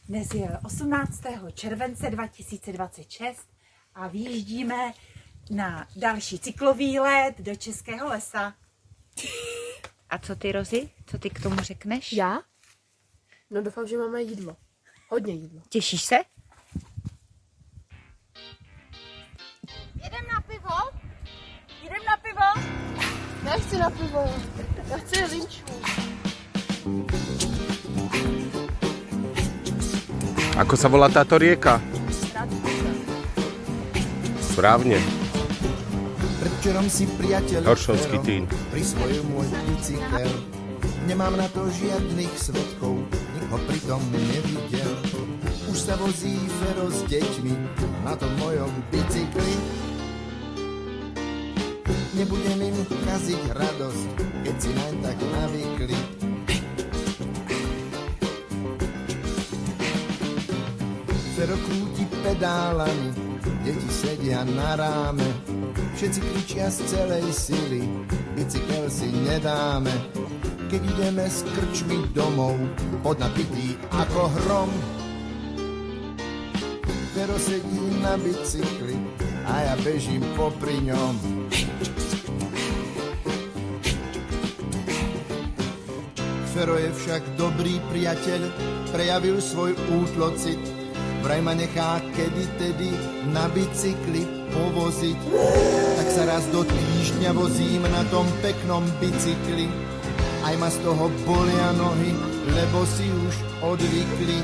Dnes je 18. července 2026 a vyjíždíme na další cyklovýlet do Českého lesa. A co ty, Rozi? Co ty k tomu řekneš? Já? No doufám, že máme jídlo. Hodně jídla. Těšíš se? Jedem na pivo? Jedem na pivo? Nechci na pivo. Já chci linčů. Ako sa volá táto rieka? Správne. Predvčerom si priateľ Horšovský Týn. prisvojil môj bicykel. Nemám na to žiadnych svedkov, nik ho pritom nevidel. Už sa vozí Fero s deťmi na tom mojom bicykli. Nebudem im kaziť radosť, keď si naň tak navykli. Fero krúti pedálami, deti sedia na ráme. Všetci kričia z celej sily, bicykel si nedáme. Keď ideme s krčmi domov, podnapitý ako hrom. Fero sedí na bicykli a ja bežím popri ňom. Fero je však dobrý priateľ, prejavil svoj útlocit. Vraj ma nechá kedy-tedy na bicykli povoziť. Tak sa raz do týždňa vozím na tom peknom bicykli. Aj ma z toho bolia nohy, lebo si už odvykli.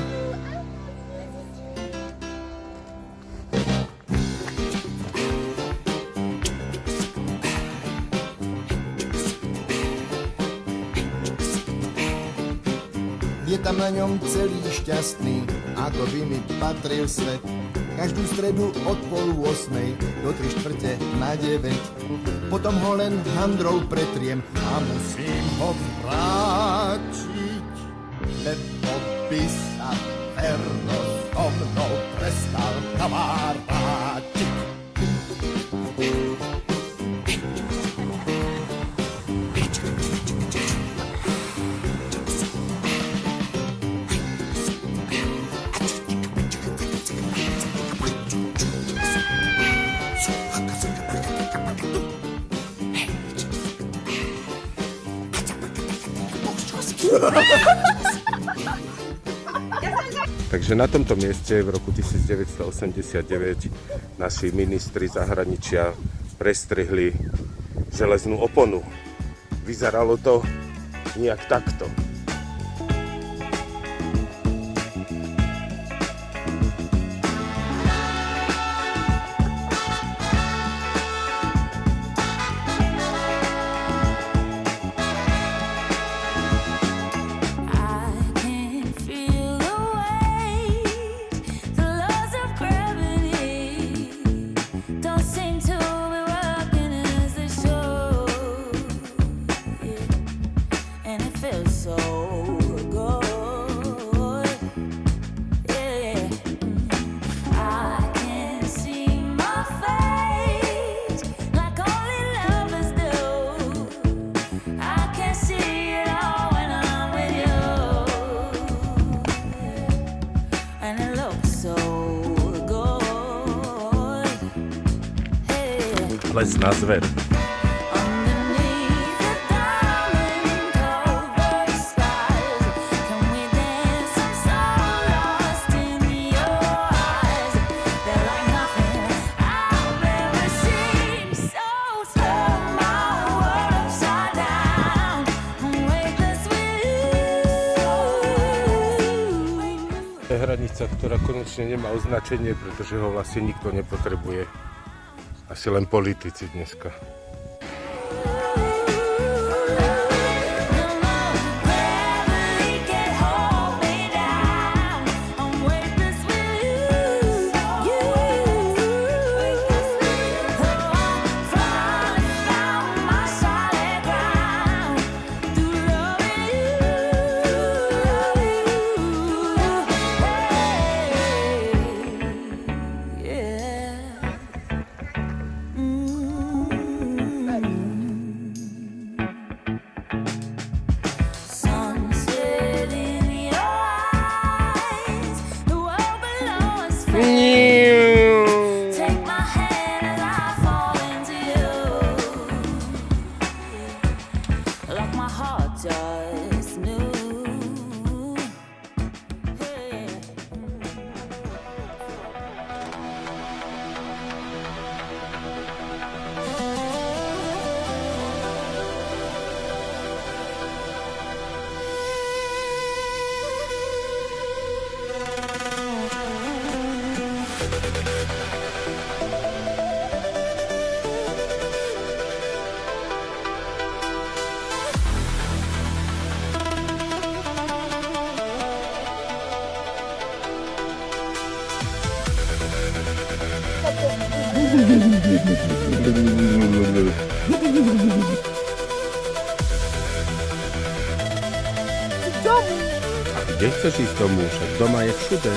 Je tam na ňom celý šťastný, ako by mi patril svet. Každú stredu od 7:30 do 8:45. Potom ho len handrou pretriem a musím ho vrátiť. Lebo by sa Ferno so mnou prestal kamarátiť. Takže na tomto mieste v roku 1989 naši ministri zahraničia prestrihli železnú oponu. Vyzeralo to nejak takto. Lesná zver. To je hranica, ktorá konečne nemá označenie, pretože ho vlastne nikto nepotrebuje. Asi len politici dneska. Take my hand as I fall into you, like my heart just knew. Hey. A gdzie chcesz iść do muszek? Doma je wszędzie.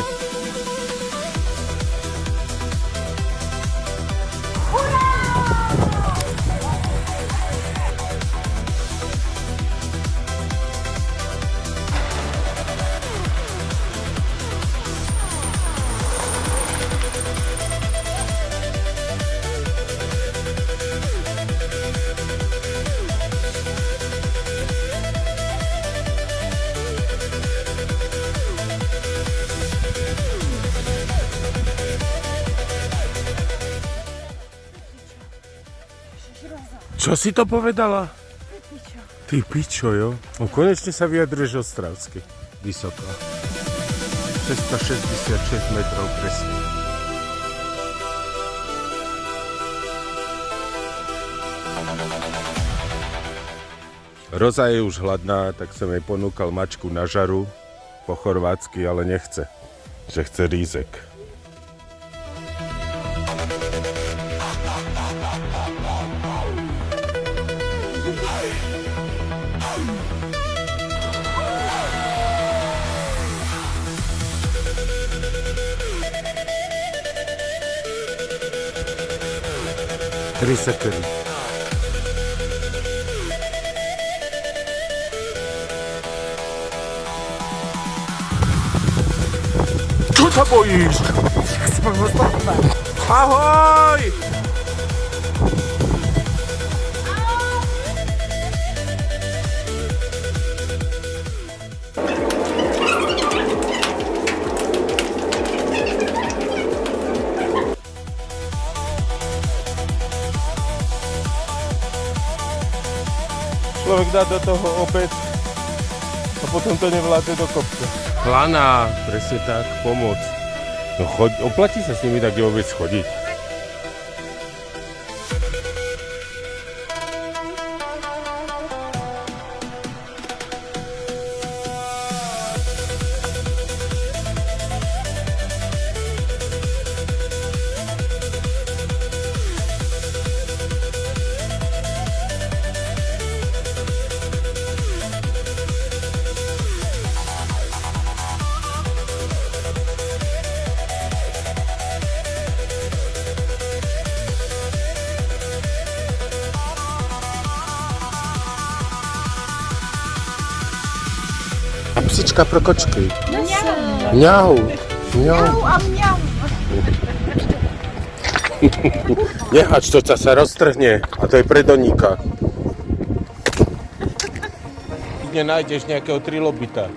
Čo si to povedala? Ty pičo, jo? No konečne sa vyjadriš ostravsky. Vysoko. 666 metrov presne. Roza je už hladná, tak som jej ponúkal mačku na žaru po chorvátsky, ale nechce. Že chce rýzek. Tri sekundy. Čo sa bojíš? Ahoj! Človek dá do toho opäť a potom to nevládne do kopca. Lana, presne tak, pomoc. No choď, oplatí sa s nimi tak vôbec chodiť. A psička pro kočky. Mňau. Mňau. A mňau. Nehač, to sa roztrhne. A to je pre Doníka. Nenájdeš nejakého trilobita.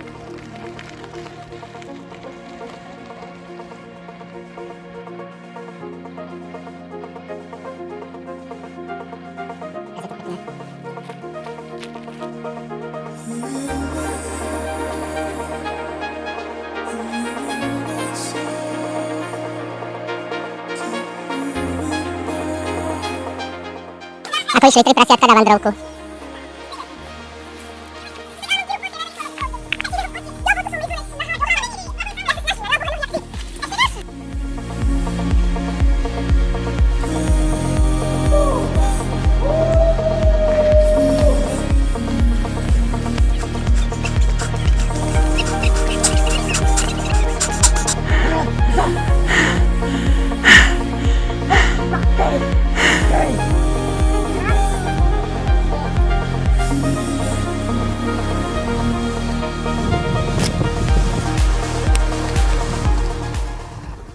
Ako išli 3 prasiatka na vandrovku.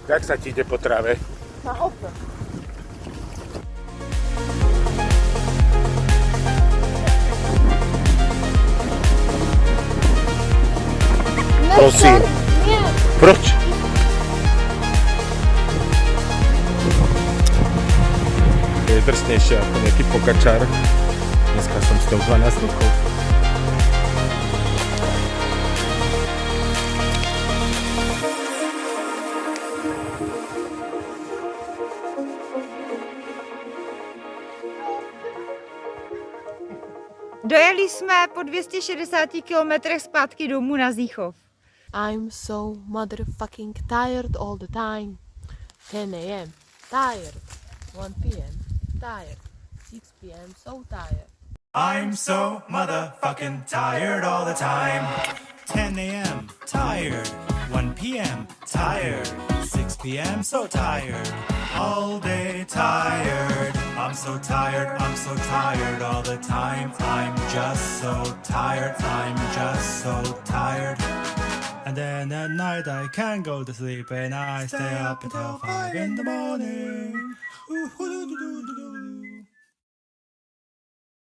Jak sa ti ide po tráve? Na oko. Prosím. Nie. Proč? Je drsnejšia ako nejaký pokačár. Dneska som s ňou 12 rokov. Dojeli jsme po 260 kilometrech zpátky domů na Zíchov. I'm so motherfucking tired all the time. 10 a.m. Tired. 1 p.m. Tired. 6 p.m. So tired. I'm so motherfucking tired all the time. 10 a.m. tired. 1 p.m. tired. 6 p.m. so tired. All day tired. I'm so tired all the time. I'm just so tired. I'm just so tired. And then at night I can't go to sleep and I stay up until 5 in the morning. Ooh,